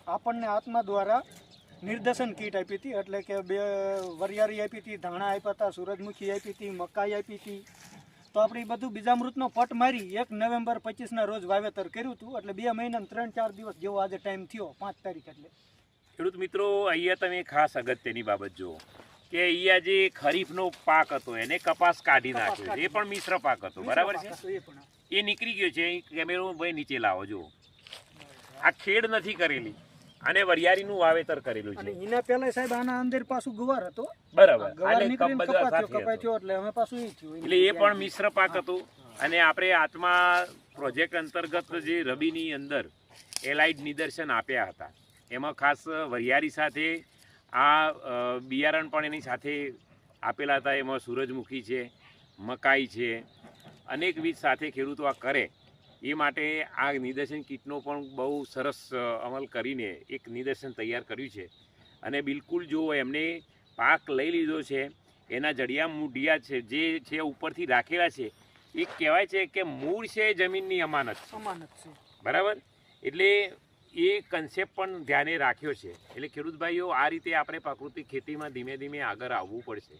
આપણને આત્મા દ્વારા નિર્દેશન કીટ આપી હતી, એટલે કે 2 વરિયાળી આપી હતી, ધાણા આપ્યા હતા, સૂરજમુખી આપી હતી, મકાઈ આપી હતી. તો આપણે એ બધું બીજામૃતનો પટ મારી 1 નવેમ્બર 25ના રોજ વાવેતર કર્યું હતું. એટલે 2 મહિના 3-4 દિવસ જેવો આજે ટાઈમ થયો, 5 તારીખ. એટલે ખેડૂત મિત્રો, અહીંયા તમે ખાસ અગત્યની બાબત જુઓ કે અહીંયા જે ખરીફનો પાક હતો એને કપાસ કાઢી નાખ્યો, એ પણ મિશ્ર પાક હતો, બરાબર છે, એ નીકળી ગયો છે. કેમેરો ભાઈ નીચે લાવો, જુઓ આ ખેડ નથી કરેલી અને વરિયાળીનું વાવેતર કરેલું છે. એના પહેલા સાહેબ આના અંદર પાછું ગુવાર હતો, બરાબર, કપાઈ થયો એટલે અમે પાછું એ થયું, એટલે એ પણ મિશ્ર પાક હતું. અને આપણે આત્મા પ્રોજેક્ટ અંતર્ગત જે રબીની અંદર એલાઇડ નિદર્શન આપ્યા હતા, એમાં ખાસ વરિયાળી સાથે આ બિયારણ પણ એની સાથે આપેલા હતા. એમાં સૂરજમુખી છે, મકાઈ છે, અનેકવિધ સાથે ખેડૂતો આ કરે એ માટે આ નિદર્શન કીટનો પણ બહુ સરસ અમલ કરીને એક નિદર્શન તૈયાર કર્યું છે. અને બિલકુલ જો એમને પાક લઈ લીધો છે, એના જડિયા મૂઢિયા છે જે છે ઉપરથી રાખેલા છે, એ કહેવાય છે કે મૂળ છે જમીનની અમાનત છે, બરાબર. એટલે એ કન્સેપ્ટ પણ ધ્યાને રાખ્યો છે. એટલે ખેડૂત ભાઈઓ, આ રીતે આપણે પ્રાકૃતિક ખેતીમાં ધીમે ધીમે આગળ આવવું પડશે.